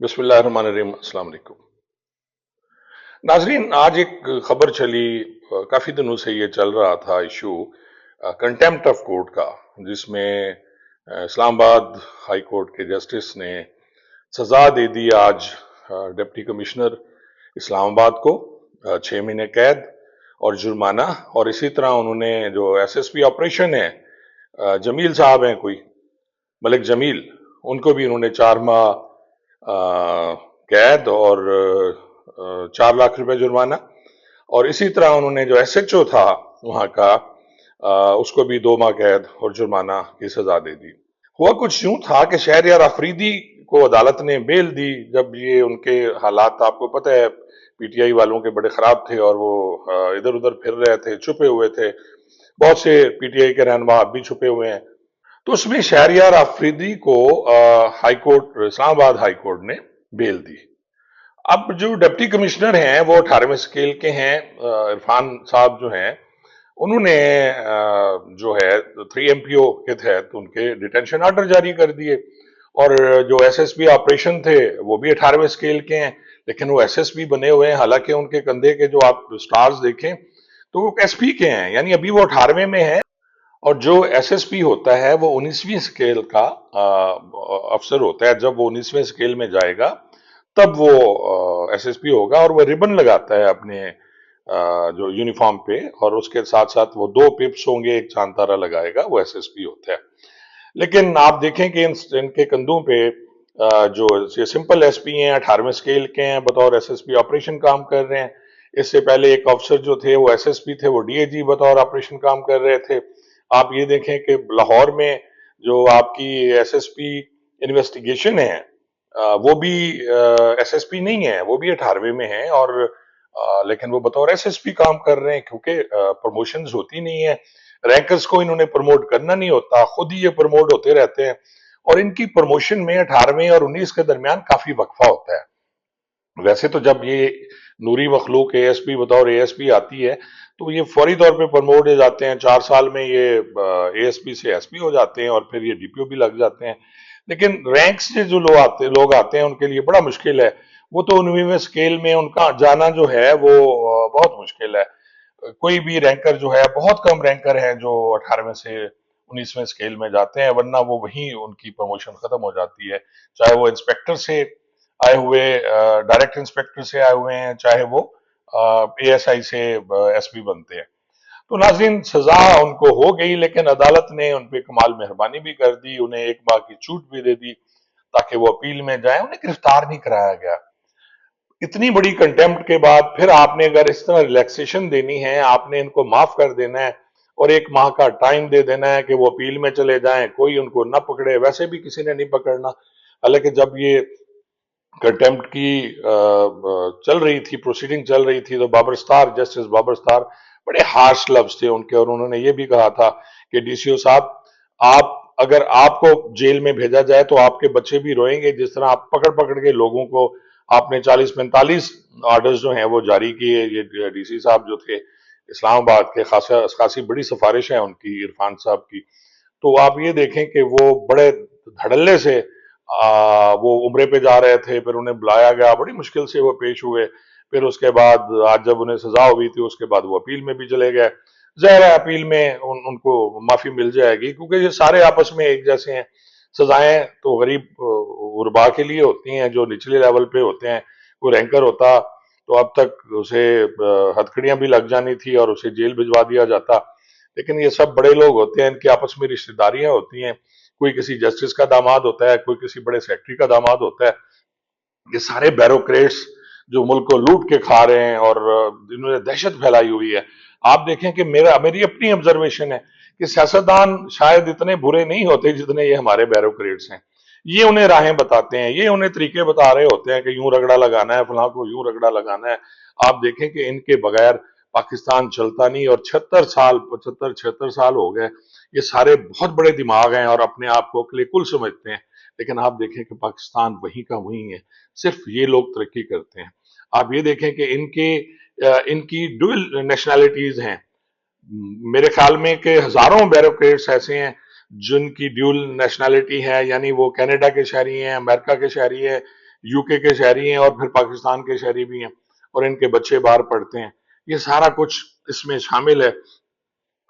बिस्मिल्लाहिर्रहमानिर्रहीम। अस्सलाम वालेकुम नाजरीन। आज एक खबर चली, काफी दिनों से ये चल रहा था इशू कंटेम्प्ट ऑफ कोर्ट का, जिसमें इस्लामाबाद हाई कोर्ट के जस्टिस ने सजा दे दी आज डिप्टी कमिश्नर इस्लामाबाद को 6 महीने कैद और जुर्माना। और इसी तरह उन्होंने जो एसएसपी ऑपरेशन है, जमील साहब हैं कोई, मलिक जमील, उनको भी उन्होंने 4 माह कैद और 4 लाख रुपए जुर्माना। और इसी तरह उन्होंने जो एसएचओ था वहां का, उसको भी 2 माह कैद और जुर्माना की सजा दे दी। हुआ कुछ यूं था कि शहरयार अफरीदी को अदालत ने बेल दी जब ये उनके हालात, आपको पता है, पीटीआई वालों के बड़े खराब थे और वो इधर उधर फिर रहे थे, छुपे हुए थे। बहुत से पीटीआई के रहनुमा अब भी छुपे हुए हैं। तो उसमें शहरयार अफरीदी को high court, Islamabad high court ने बेल दी। अब जो डिप्टी कमिश्नर हैं वो 18वें स्केल के हैं, इरफान साहब जो हैं, उन्होंने जो है 3MPO के तहत उनके डिटेंशन ऑर्डर जारी कर दिए। और जो एसएसपी ऑपरेशन थे वो भी 18वें स्केल के हैं, लेकिन वो एसएसपी बने हुए हैं। हालांकि उनके कंधे के जो आप स्टार्स देखें तो वो एसपी के हैं, यानी अभी वो 18वें में है। और जो एसएसपी होता है वो 19वीं स्केल का अफसर होता है। जब वो 19वें स्केल में जाएगा तब वो एसएसपी होगा, और वो रिबन लगाता है अपने जो यूनिफॉर्म पे, और उसके साथ साथ वो 2 पिप्स होंगे, एक चांद तारा लगाएगा, वो एसएसपी होता है। लेकिन आप देखें कि इनके कंधों पे जो ये सिंपल एसपी हैं, 18वें स्केल के हैं, बतौर एसएसपी ऑपरेशन काम कर रहे हैं। इससे पहले एक अफसर जो थे वो एसएसपी थे, वो डीएजी बतौर ऑपरेशन काम कर रहे थे। आप ये देखें कि लाहौर में जो आपकी एसएसपी इन्वेस्टिगेशन है, वो भी एसएसपी नहीं है, वो भी 18वें में है। और लेकिन वो बतौर एसएसपी काम कर रहे हैं, क्योंकि प्रमोशंस होती नहीं है। रैंकर्स को इन्होंने प्रमोट करना नहीं होता, खुद ही ये प्रमोट होते रहते हैं। और इनकी प्रमोशन में 18वें और 19 के दरमियान काफी वक्फा होता है। वैसे तो जब ये नूरी मखलूक एएसपी बतौर एएसपी आती है तो ये फौरी तौर पे प्रमोट हो जाते हैं। 4 साल में ये एएसपी से एसपी हो जाते हैं, और फिर ये डीपीओ भी लग जाते हैं। लेकिन रैंक से जो लोग आते हैं उनके लिए बड़ा मुश्किल है। वो तो 19वें स्केल में उनका जाना जो है वो बहुत मुश्किल है। कोई भी रैंकर जो है, बहुत कम रैंकर हैं जो 18वें से 19वें स्केल में जाते हैं, वरना वो वहीं उनकी प्रमोशन खत्म हो जाती है। चाहे वो इंस्पेक्टर से आए हुए, डायरेक्ट इंस्पेक्टर से आए हुए हैं, चाहे वो एएसआई से एसपी बनते हैं। तो नाज़रीन, सजा उनको हो गई, लेकिन अदालत ने उन पे कमाल मेहरबानी भी कर दी, उन्हें 1 माह की छूट भी दे दी ताकि वो अपील में जाए। उन्हें गिरफ्तार नहीं कराया गया। इतनी बड़ी कंटेम्प्ट के बाद फिर आपने अगर इस तरह रिलैक्सेशन देनी है, आपने इनको माफ कर देना है और 1 माह का टाइम दे देना है कि वो अपील में चले जाएं, कोई उनको न पकड़े। वैसे भी किसी ने नहीं पकड़ना। हालांकि जब ये कंटेम्प्ट की चल रही थी, प्रोसीडिंग चल रही थी, तो बाबर स्टार, जस्टिस बाबर स्टार, बड़े हार्श लफ्ज थे उनके। और उन्होंने ये भी कहा था कि डीसीओ साहब, आप अगर आपको जेल में भेजा जाए तो आपके बच्चे भी रोएंगे। जिस तरह आप पकड़ पकड़ के लोगों को आपने 40-45 ऑर्डर्स जो हैं वो जारी किए। ये डीसी साहब जो थे इस्लामाबाद के, खासा खासी बड़ी सिफारिश है उनकी, इरफान साहब की। तो आप ये देखें कि वो बड़े धड़ल्ले से वो उम्रे पे जा रहे थे, फिर उन्हें बुलाया गया, बड़ी मुश्किल से वो पेश हुए। फिर उसके बाद आज जब उन्हें सजा हुई थी, उसके बाद वो अपील में भी चले गए। ज़ाहिर है अपील में उनको माफी मिल जाएगी, क्योंकि ये सारे आपस में एक जैसे हैं। सजाएं तो गरीब गुरबा के लिए होती हैं, जो निचले लेवल पे होते हैं। कोई रैंकर होता तो अब तक उसे हथकड़ियां भी लग जानी थी और उसे जेल भिजवा दिया जाता। लेकिन ये सब बड़े लोग होते हैं, इनकी आपस में रिश्तेदारियां होती हैं। कोई किसी जस्टिस का दामाद होता है, कोई किसी बड़े सेक्रेटरी का दामाद होता है। ये सारे बैरोक्रेट्स जो मुल्क को लूट के खा रहे हैं और जिन्होंने दहशत फैलाई हुई है। आप देखें कि मेरी अपनी ऑब्जर्वेशन है कि सियासतदान शायद इतने बुरे नहीं होते जितने ये हमारे बैरोक्रेट्स हैं। ये उन्हें राहें बताते हैं, ये उन्हें तरीके बता रहे होते हैं कि यूं रगड़ा लगाना है, फलां को यूं रगड़ा लगाना है। आप देखें कि इनके बगैर पाकिस्तान चलता नहीं। और 76 साल, 75-76 साल हो गए। ये सारे बहुत बड़े दिमाग हैं और अपने आप को अक्ले कुल समझते हैं। लेकिन आप देखें कि पाकिस्तान वहीं का वहीं है, सिर्फ ये लोग तरक्की करते हैं। आप ये देखें कि इनकी डुअल नेशनैलिटीज हैं। मेरे ख्याल में कि हजारों बैरोक्रेट्स ऐसे हैं जिनकी ड्यूल नेशनैलिटी है, यानी वो कनाडा के शहरी हैं, अमेरिका के शहरी हैं, یو کے شہری ہیں اور پھر پاکستان کے شہری بھی ہیں، اور ان کے بچے باہر پڑھتے ہیں. یہ سارا کچھ اس میں شامل ہے.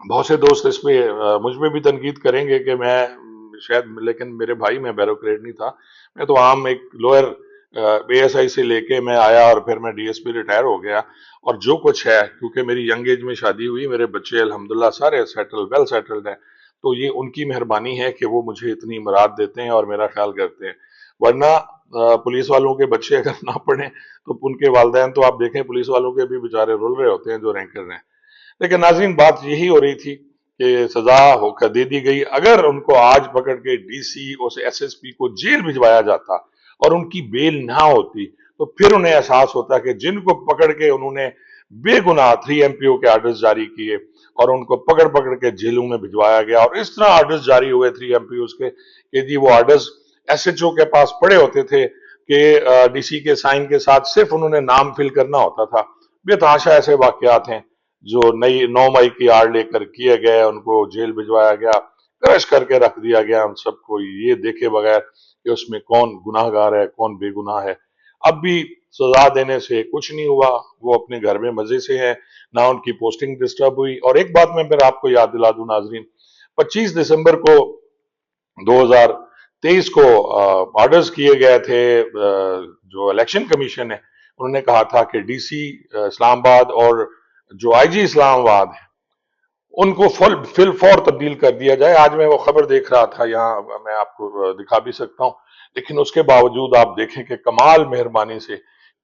بہت سے دوست اس پہ مجھ پہ بھی تنقید کریں گے کہ میں شاید، لیکن میرے بھائی میں بیوروکریٹ نہیں تھا. میں تو عام ایک لوئر اے ایس آئی سے لے کے میں آیا اور پھر میں ڈی ایس پی ریٹائر ہو گیا. اور جو کچھ ہے، کیونکہ میری ینگ ایج میں شادی ہوئی، میرے بچے الحمدللہ سارے ویل سیٹلڈ ہیں، تو یہ ان کی مہربانی ہے کہ وہ مجھے اتنی مراد دیتے ہیں اور میرا خیال کرتے ہیں. ورنہ پولیس والوں کے بچے اگر نہ پڑھیں تو ان کے والدین تو آپ دیکھیں پولیس والوں کے بھی بےچارے رول رہے ہوتے ہیں جو رینکر ہیں. لیکن ناظرین، بات یہی ہو رہی تھی کہ سزا ہو کر دے دی گئی. اگر ان کو آج پکڑ کے ڈی سی اور ایس ایس پی کو جیل بھجوایا جاتا اور ان کی بیل نہ ہوتی، تو پھر انہیں احساس ہوتا کہ جن کو پکڑ کے انہوں نے بے گناہ 3 ایم پی او کے آرڈرز جاری کیے اور ان کو پکڑ پکڑ کے جیلوں میں بھجوایا گیا، اور اس طرح آرڈرز جاری ہوئے 3 ایم پی اوز کے کہ جی وہ آرڈرز ایس ایچ او کے پاس پڑے ہوتے تھے کہ ڈی سی کے سائن کے ساتھ صرف انہوں نے نام فل کرنا ہوتا تھا. بے تحاشا ایسے واقعات ہیں جو 9 مئی کی آڑ لے کر کیے گئے. ان کو جیل بھجوایا گیا، کرش کر کے رکھ دیا گیا ہم سب کو، یہ دیکھے بغیر کہ اس میں کون گناہ گار ہے کون بے گناہ ہے. اب بھی سزا دینے سے کچھ نہیں ہوا، وہ اپنے گھر میں مزے سے ہیں، نہ ان کی پوسٹنگ ڈسٹرب ہوئی. اور ایک بات میں پھر آپ کو یاد دلا دوں ناظرین، 25 دسمبر کو 2023 کو آرڈرز کیے گئے تھے. جو الیکشن کمیشن ہے انہوں نے کہا تھا کہ ڈی سی اسلام آباد اور جو آئی جی اسلام آباد ہے ان کو فل فور تبدیل کر دیا جائے. آج میں وہ خبر دیکھ رہا تھا، یہاں میں آپ کو دکھا بھی سکتا ہوں. لیکن اس کے باوجود آپ دیکھیں کہ کمال مہربانی سے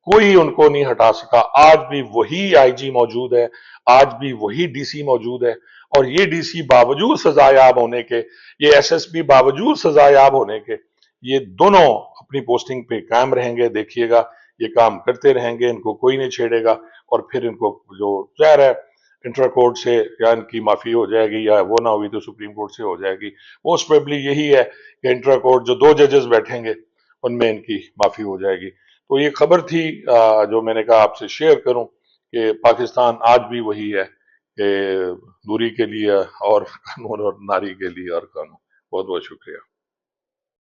کوئی ان کو نہیں ہٹا سکا. آج بھی وہی آئی جی موجود ہے، آج بھی وہی ڈی سی موجود ہے، اور یہ ڈی سی باوجود سزا یاب ہونے کے، یہ ایس ایس پی باوجود سزا یاب ہونے کے، یہ دونوں اپنی پوسٹنگ پہ قائم رہیں گے. دیکھیے گا یہ کام کرتے رہیں گے، ان کو کوئی نہیں چھیڑے گا. اور پھر ان کو جو ظاہر ہے انٹر کورٹ سے یا ان کی معافی ہو جائے گی، یا وہ نہ ہوئی تو سپریم کورٹ سے ہو جائے گی. موسٹ پروبیبلی یہی ہے کہ انٹر کورٹ جو 2 ججز بیٹھیں گے ان میں ان کی معافی ہو جائے گی. تو یہ خبر تھی جو میں نے کہا آپ سے شیئر کروں کہ پاکستان آج بھی وہی ہے کہ دوری کے لیے اور قانون اور ناری کے لیے اور قانون. بہت بہت شکریہ.